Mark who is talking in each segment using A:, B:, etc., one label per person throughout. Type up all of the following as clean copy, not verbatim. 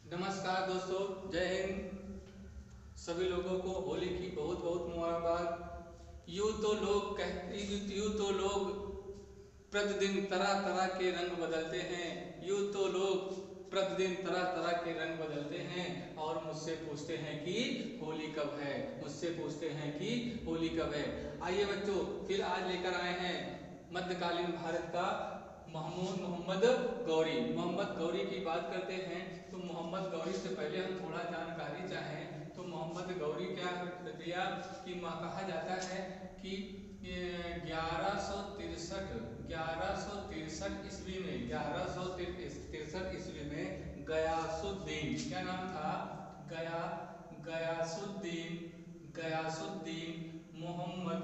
A: नमस्कार दोस्तों, जय हिंद। सभी लोगों को होली की बहुत बहुत मुबारकबाद। यूँ तो लोग प्रतिदिन तरह तरह के रंग बदलते हैं। यूँ तो लोग प्रतिदिन तरह तरह के रंग बदलते हैं और मुझसे पूछते हैं कि होली कब है। मुझसे पूछते हैं कि होली कब है। आइए बच्चों, फिर आज लेकर आए हैं मध्यकालीन भारत का मोहम्मद गौरी की बात करते हैं। तो मोहम्मद गौरी से पहले हम थोड़ा जानकारी चाहें तो मोहम्मद गौरी क्या दिया कि कहा जाता है कि 1163 ईस्वी में 1163 ईस्वी में गयासुद्दीन, क्या नाम था? गया गयासुद्दीन गयासुद्दीन मोहम्मद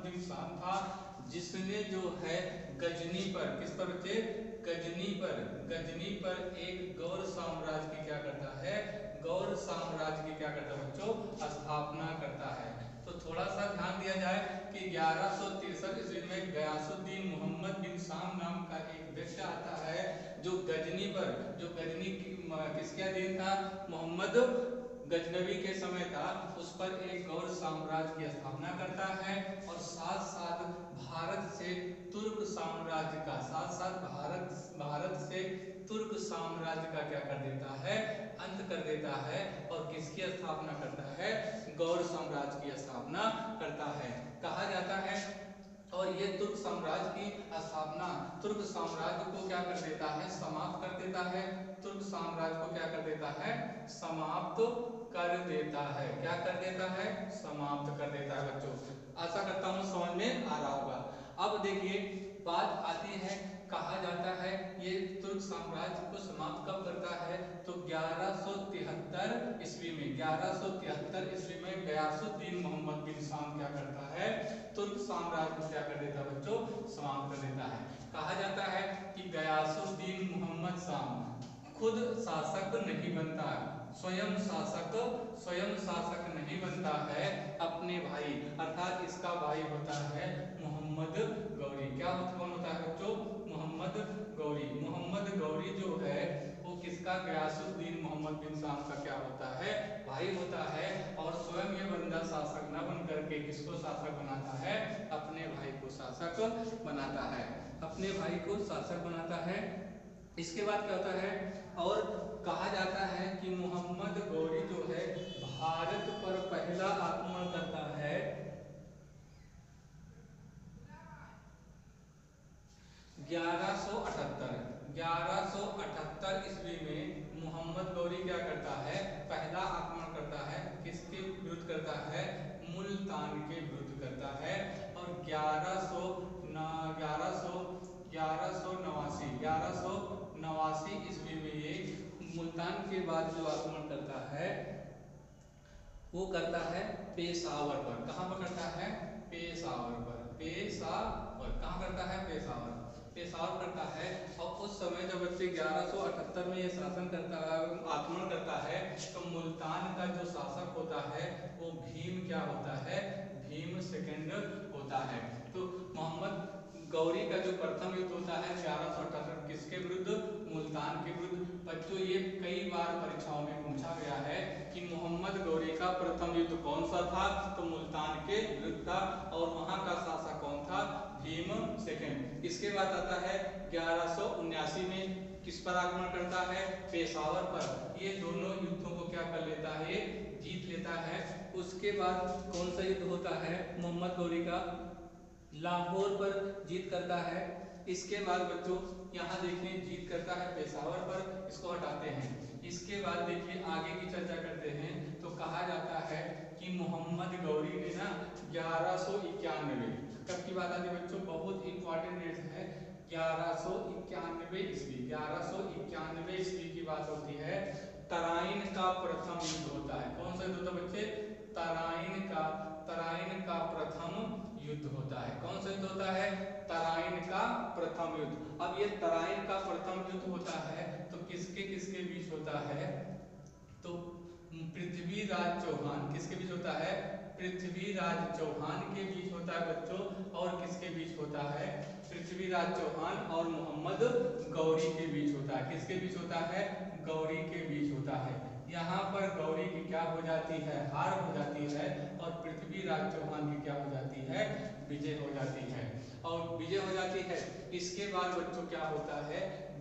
A: बिन शाम था, जिसने जो है गजनी पर, किस पर बच्चे? गजनी पर एक गौर साम्राज्य की क्या करता है? गौर साम्राज्य की क्या करता है बच्चों? स्थापना करता है। तो थोड़ा सा ध्यान दिया जाए कि 1163 ईस्वी में गयासुद्दीन मोहम्मद बिन शाम नाम का एक व्यक्ति आता है जो गजनी पर, किसका अधीन था? मोहम्मद गजनवी के समय था। उस पर एक गौर साम्राज्य की स्थापना करता है और साथ साथ भारत से तुर्क साम्राज्य का क्या कर देता है? अंत कर देता है। और किसकी स्थापना करता है? गौर साम्राज्य की स्थापना करता है, कहा जाता है। और ये तुर्क साम्राज्य की स्थापना तुर्क साम्राज्य को क्या कर देता है? समाप्त कर देता है। तुर्क साम्राज्य को क्या कर देता है? समाप्त कर देता है। क्या कर देता है? समाप्त कर देता है बच्चों। आशा करता हूँ समझ में आ रहा होगा। अब देखिए, बात आती है, कहा जाता है ये तुर्क साम्राज्य को समाप्त कब करता है? तो 1173 ईस्वी में गयासुद्दीन मोहम्मद बिन शाम क्या करता है? तुर्क साम्राज्य को क्या कर देता है बच्चों? समाप्त कर देता है। कहा जाता है कि गयासुद्दीन मोहम्मद शाम खुद शासक नहीं बनता, स्वयं शासक नहीं बनता है। अपने भाई अर्थात इसका भाई होता है मोहम्मद गौरी। कौन होता है बच्चों? मोहम्मद गौरी जो है वो किसका? गयासुद्दीन मोहम्मद बिन शाम का क्या होता है? भाई होता है। और स्वयं ये बंदा शासक न बन करके किसको शासक बनाता है? अपने भाई को शासक बनाता है। इसके बाद क्या होता है? और कहा जाता है कि मोहम्मद गौरी जो है भारत पर पहला आक्रमण करता है 1178 ईस्वी में। मोहम्मद गौरी क्या करता है? पहला आक्रमण करता है। किसके विरुद्ध करता है? मुल्तान के विरुद्ध करता है। और 1189 ईस्वी में ये मुल्तान के बाद जो आक्रमण करता है वो करता है पेशावर पर। कहाँ पर करता है? पेशावर पर। कहाँ करता है? पेशावर करता है। और उस समय जब बच्चे 1178 में ये आक्रमण करता है तो मुल्तान का जो शासक होता है वो भीम क्या होता है? भीम सेकंड होता है। तो मोहम्मद गौरी का जो प्रथम युद्ध होता है 1178 किसके विरुद्ध? मुल्तान के विरुद्ध। बच्चों, ये कई बार परीक्षाओं में पूछा गया है कि मोहम्मद गौरी का प्रथम युद्ध कौन सा था? तो मुल्तान के विरुद्ध था। और वहां का शासक कौन था? भीम सेकंड। इसके बाद आता है 1179 में किस पर आक्रमण करता है? पेशावर पर। ये दोनों युद्धों को क्या कर लेता है? जीत लेता है। उसके बाद कौन सा युद्ध होता है मोहम्मद गौरी का? लाहौर पर जीत करता है। इसके बाद बच्चों यहाँ देखिए, जीत करता है पेशावर पर, इसको हटाते हैं। इसके बाद देखिए आगे की चर्चा करते हैं। तो कहा जाता है कि मोहम्मद गौरी ने ना 1191, कब की बात आती है बच्चों? बहुत इंपॉर्टेंट डेट है। 1191 ईस्वी की बात होती है। तराइन का प्रथम युद्ध होता है। कौन सा युद्ध होता है बच्चे? तराइन का प्रथम युद्ध होता है। कौन सा युद्ध होता है? तराइन का प्रथम युद्ध। अब ये तराइन का प्रथम युद्ध होता है तो किसके किसके बीच होता है? तो पृथ्वीराज चौहान किसके बीच होता है? पृथ्वीराज चौहान के बीच होता है बच्चों। और किसके बीच होता है? पृथ्वीराज चौहान और मोहम्मद गौरी के बीच होता है। किसके बीच होता है? गौरी के बीच होता है। यहाँ पर गौरी की क्या हो जाती है? हार हो जाती है और पृथ्वीराज चौहान की क्या हो जाती है? विजय हो जाती है। और विजय हो जाती है। इसके बाद बच्चों क्या होता है?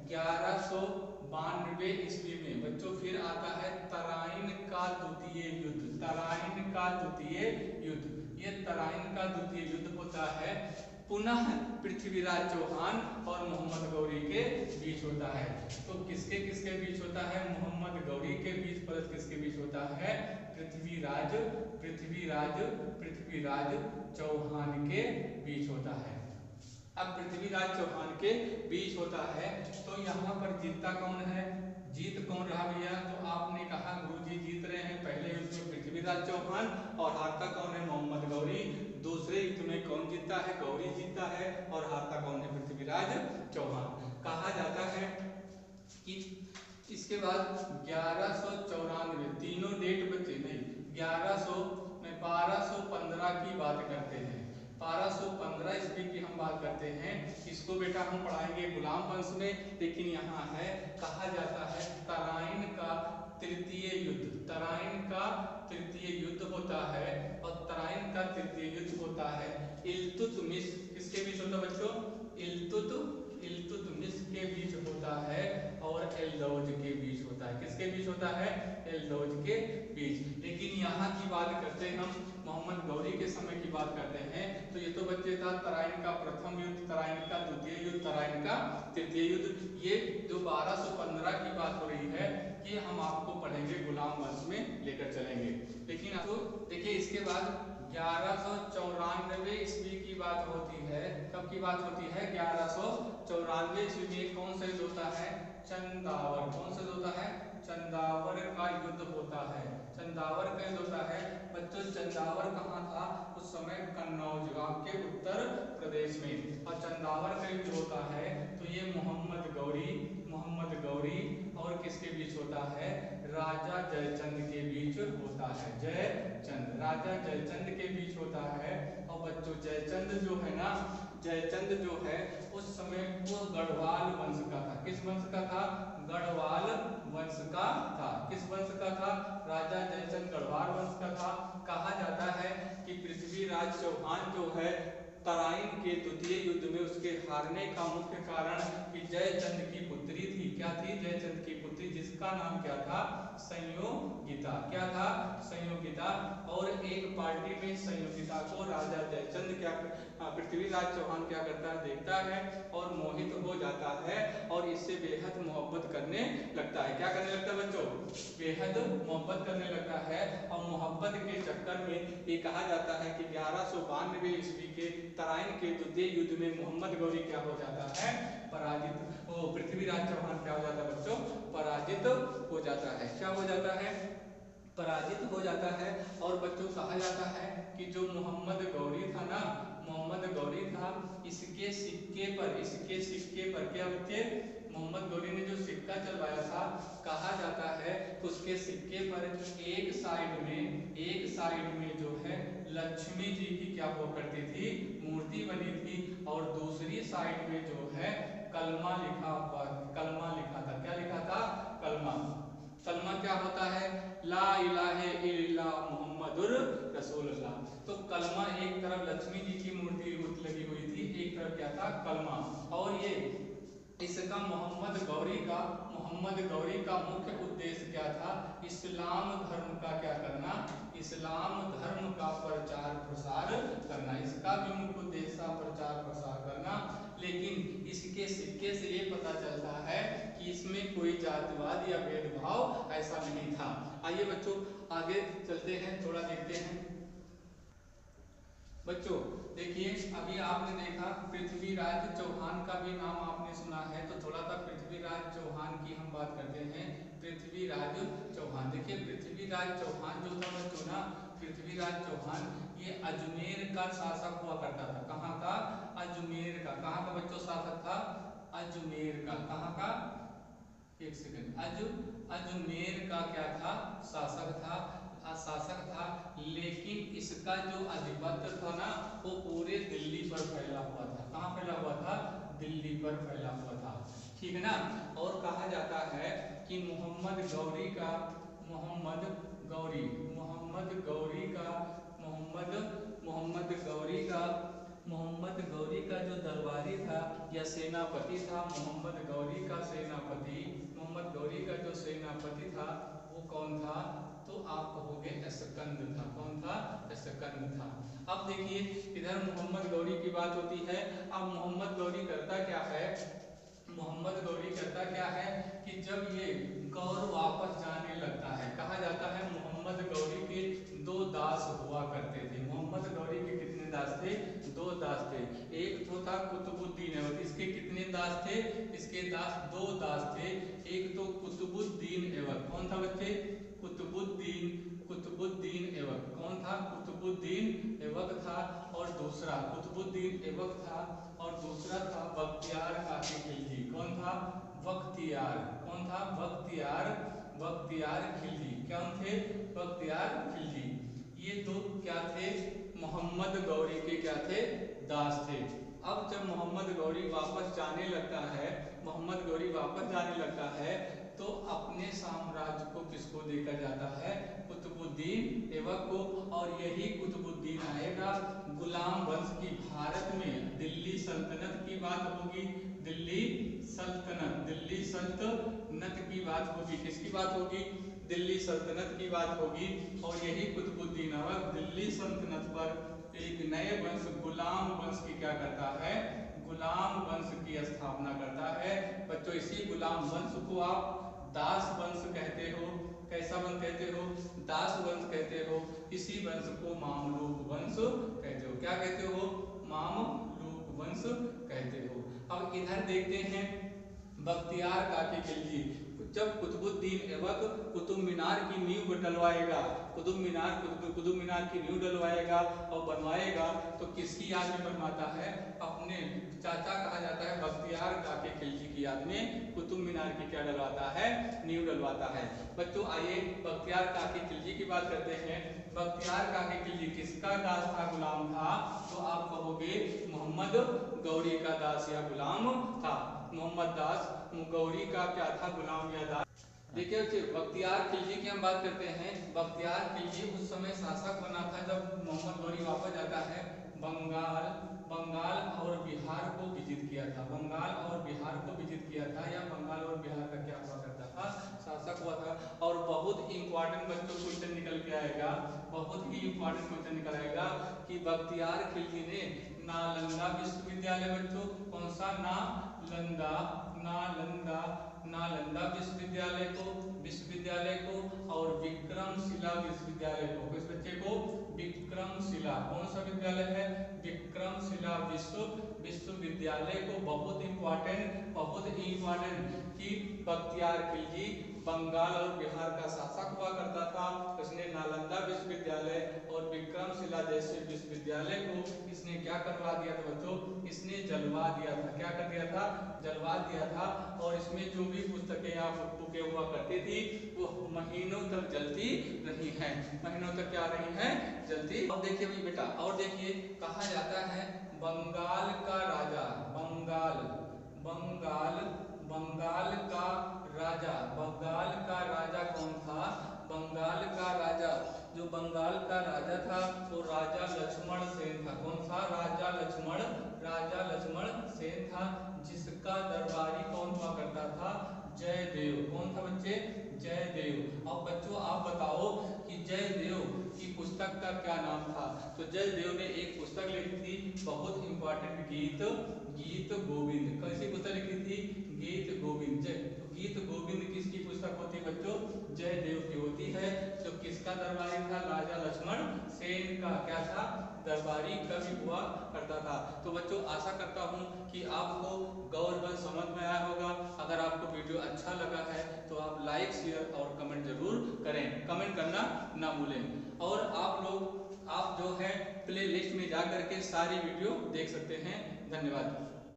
A: 1192 ईस्वी में बच्चों फिर आता है तराइन का द्वितीय युद्ध। तराइन का द्वितीय युद्ध, ये तराइन का द्वितीय युद्ध होता है, पुनः पृथ्वीराज चौहान और मोहम्मद गौरी के बीच होता है। तो किसके किसके बीच होता है? मोहम्मद गौरी के बीच प्लस किसके बीच होता है? पृथ्वीराज पृथ्वीराज पृथ्वीराज चौहान के बीच होता है। अब पृथ्वीराज चौहान के बीच होता है तो यहाँ पर जीतता कौन है? जीत कौन रहा भैया? तो आपने कहा गुरुजी जीत रहे हैं पहले युद्ध में पृथ्वीराज चौहान और हारता कौन है? मोहम्मद गौरी। दूसरे युद्ध में कौन जीतता है? गौरी जीतता है और हारता कौन है? पृथ्वीराज चौहान। कहा जाता है कि इसके बाद 1194 तीनों डेट बचे नहीं, 1100 में 1215 की बात करते हैं। 1215 ईस्वी की हम बात करते हैं। इसको बेटा हम पढ़ाएंगे गुलाम वंश में, लेकिन यहाँ है कहा जाता है तराइन का तृतीय युद्ध। तराइन का तृतीय युद्ध होता है और तराइन का तृतीय युद्ध होता है इल्तुतमिश। किसके बीच होता है बच्चों? इल्तुतमिश के बीच होता है और एल्दौज के बीच होता है। किसके बीच होता है? एल्दौज के बीच। लेकिन यहाँ की बात करते हैं हम मोहम्मद गौरी के समय की बात करते हैं तो ये तो बच्चे था तराइन का प्रथम युद्ध, तराइन का द्वितीय युद्ध, तराइन का तृतीय युद्ध। ये जो 1215 की बात हो रही है ये हम आपको पढ़ेंगे गुलाम वंश में लेकर चलेंगे। लेकिन आपको देखिए इसके बाद 1194 ईस्वी की बात होती है। कब की बात होती है? 1194 ईस्वी में कौन सा युद्ध होता है? चंदावर। कौन सा होता है? चंदावर का युद्ध होता है। चंदावर का युद्ध होता है बच्चों। चंदावर कहाँ था उस समय? कन्नौज गांव के उत्तर प्रदेश में। और चंदावर का युद्ध होता है तो ये मोहम्मद गौरी और किसके बीच होता है? राजा जयचंद के बीच होता है। जयचंद, राजा जयचंद के बीच होता है। और बच्चों जयचंद जो है ना, जयचंद जो है उस समय वो गढ़वाल वंश का था। किस वंश का था? गढ़वाल वंश का था। किस वंश का था? राजा जयचंद गढ़वाल वंश का था। कहा जाता है कि पृथ्वीराज चौहान जो है तराइन के द्वितीय युद्ध में उसके हारने का मुख्य कारण कि जयचंद की पुत्री थी। क्या थी? जयचंद की पुत्री, जिसका नाम क्या था? संयोगिता। क्या था? संयोगिता। और एक पार्टी में संयोगिता को राजा जयचंद क्या पृथ्वीराज चौहान क्या करता है? देखता है और मोहित हो जाता है और इससे बेहद मोहब्बत करने लगता है। क्या करने लगता है बच्चों? बेहद मोहब्बत करने लगता है। और मोहब्बत के चक्कर में ये कहा जाता है कि 1192 ईस्वी के तराइन के द्वितीय युद्ध में मोहम्मद गौरी क्या हो जाता है? पराजित। पृथ्वीराज चौहान क्या हो जाता है बच्चों? पराजित हो जाता है। क्या हो जाता है? पराजित हो जाता है। और बच्चों कहा जाता है कि जो मोहम्मद गौरी था ना, मोहम्मद गौरी था, इसके सिक्के पर क्या बच्चे? मोहम्मद गौरी ने जो सिक्का चलवाया था, कहा जाता है उसके सिक्के पर एक साइड में जो है लक्ष्मी जी की क्या हुआ करती थी? मूर्ति बनी थी। और दूसरी साइड में जो है कलमा लिखा था। क्या लिखा था? कलमा। कलमा क्या होता है? ला इलाहा इल्लल्लाह मुहम्मदुर रसूलुल्लाह। तो कलमा एक तरफ लक्ष्मी जी की मूर्ति लगी हुई थी, एक तरफ क्या था? कलमा। और ये इसका मोहम्मद गौरी का मुख्य उद्देश्य क्या था? इस्लाम धर्म का क्या करना? इस्लाम धर्म का प्रचार प्रसार करना। इसका भी मुख्य उद्देश्य था प्रचार प्रसार करना। लेकिन इसके सिक्के से ये पता चलता है कि इसमें कोई जातिवाद या भेदभाव ऐसा नहीं था। आइए बच्चों आगे चलते हैं, थोड़ा देखते हैं। बच्चों देखिए अभी आपने देखा पृथ्वीराज चौहान का भी नाम आपने सुना है, तो थोड़ा सा पृथ्वीराज चौहान की हम बात करते हैं। पृथ्वीराज चौहान, देखिए पृथ्वीराज चौहान जो था बच्चों ना, पृथ्वीराज चौहान ये अजमेर का शासक हुआ करता था। कहाँ का? अजमेर का। कहाँ का बच्चों शासक था? अजमेर का। कहाँ का? एक सेकंड। अजमेर का क्या था? शासक था। लेकिन इसका जो आधिपत्य था ना वो पूरे दिल्ली पर फैला हुआ था। कहाँ फैला हुआ था? दिल्ली पर फैला हुआ था, ठीक है ना। और कहा जाता है कि मोहम्मद गौरी का जो दरबारी था या सेनापति था, मोहम्मद गौरी का जो सेनापति था वो कौन था? तो आप कहोगे अस्कंद था। कौन था? अस्कंद था। अब देखिए इधर मोहम्मद गौरी की बात होती है। अब मोहम्मद गौरी करता क्या है कि जब ये गौर वापस जाने लगता है, कहा जाता है मोहम्मद गौरी के 2 दास हुआ करते थे। मोहम्मद गौरी के कितने दास थे? 2 दास थे। एक तो था कुतुबुद्दीन ऐबक। इसके कितने दास थे? इसके 2 दास थे। एक तो कुतुबुद्दीन ऐबक। कौन था बच्चे? कुतुबुद्दीन ऐबक। कौन था? कुतुबुद्दीन ऐबक था। और दूसरा कुतुबुद्दीन ऐबक था और दूसरा था बख्तियार काकी खिलजी। कौन था? बख्तियार। कौन था? बख्तियार खिलजी। कौन थे? बख्तियार खिलजी। ये 2 क्या थे? मोहम्मद गौरी के क्या थे? दास थे। अब जब मोहम्मद गौरी वापस जाने लगता है तो अपने साम्राज्य को किसको देकर जाता है? कुतुबुद्दीन ऐबक को। और यही कुतुबुद्दीन आएगा गुलाम वंश की भारत में दिल्ली सल्तनत की बात होगी। दिल्ली सल्तनत की बात होगी। किसकी बात होगी? दिल्ली सल्तनत की बात होगी। और यही कुतुबुद्दीन ऐबक दिल्ली सल्तनत पर एक नए वंश गुलाम वंश की क्या करता है? गुलाम वंश की स्थापना करता है। बच्चों इसी गुलाम वंश को आप दास वंश कहते हो। कैसा वंश कहते हो? दास वंश कहते हो। इसी वंश को मामलूक वंश कहते हो। क्या कहते हो? मामलूक वंश कहते हो। अब इधर देखते हैं बख्तियार काकी खिलजी। जब कुतुबुद्दीन ऐबक कुतुब मीनार की नींव डलवाएगा, कुतुब मीनार की नींव डलवाएगा और बनवाएगा तो किसकी याद में बनवाता है? अपने चाचा कहा जाता है बख्तियार काकी खिलजी की याद में कुतुब मीनार की क्या डलवाता है? नींव डलवाता है। बच्चों आइए बख्तियार काकी खिलजी की बात करते हैं। बख्तियार काकी खिलजी किसका दास था? गुलाम था। तो आप कहोगे मोहम्मद गौरी का दास या गुलाम था। मोहम्मद दास गौरी का क्या था? गुलाम या दास। देखिए बख्तियार खिलजी की हम बात करते हैं। बख्तियार खिलजी उस समय शासक बना था जब मोहम्मद गौरी वापस जाता है। बंगाल और बिहार को विजित किया था। या बंगाल और बिहार का क्या हुआ करता था? शासक हुआ था। और बहुत ही इंपॉर्टेंट बच्चों क्वेश्चन निकल के आएगा, कि बख्तियार खिलजी ने नालंदा विश्वविद्यालय, बच्चों कौन सा? नालंदा विश्वविद्यालय को और विक्रमशिला विश्वविद्यालय को, किस बच्चे को? विक्रमशिला। कौन सा विद्यालय है? विक्रमशिला विश्वविद्यालय को। बहुत इंपॉर्टेंट कि बख्तियार खिलजी बंगाल और बिहार का शासक हुआ करता था। उसने नालंदा विश्वविद्यालय और विक्रमशिला जैसे विश्वविद्यालय को इसने क्या करवा दिया था बच्चों? इसने जलवा दिया था। क्या कर दिया था? जलवा दिया था। और इसमें जो भी पुस्तकें या बुकें हुआ करती थी वो महीनों तक जलती रही हैं। क्या रही हैं? जलती। और देखिए भाई बेटा, और देखिए कहा जाता है बंगाल का राजा कौन था? जो बंगाल का राजा था वो राजा लक्ष्मण सेन था। कौन था? राजा लक्ष्मण सेन था। जिसका दरबारी कौन हुआ करता था? जयदेव। कौन था बच्चे? जयदेव। अब बच्चों आप बताओ कि जयदेव की पुस्तक का क्या नाम था? तो जयदेव ने एक पुस्तक लिखी थी, बहुत इंपॉर्टेंट, गीत गोविंद। कैसी पुस्तक लिखी थी? गीत गोविंद। गीत गोविंद किसकी पुस्तक होती है बच्चों? जयदेव की होती है। तो किसका दरबारी था? राजा लक्ष्मण सेन का क्या था? दरबारी कवि हुआ करता था। तो बच्चों आशा करता हूँ कि आपको गौर वंश समझ में आया होगा। अगर आपको वीडियो अच्छा लगा है तो आप लाइक, शेयर और कमेंट जरूर करें। कमेंट करना ना भूलें। और आप जो है प्ले लिस्ट में जा करके सारी वीडियो देख सकते हैं। धन्यवाद।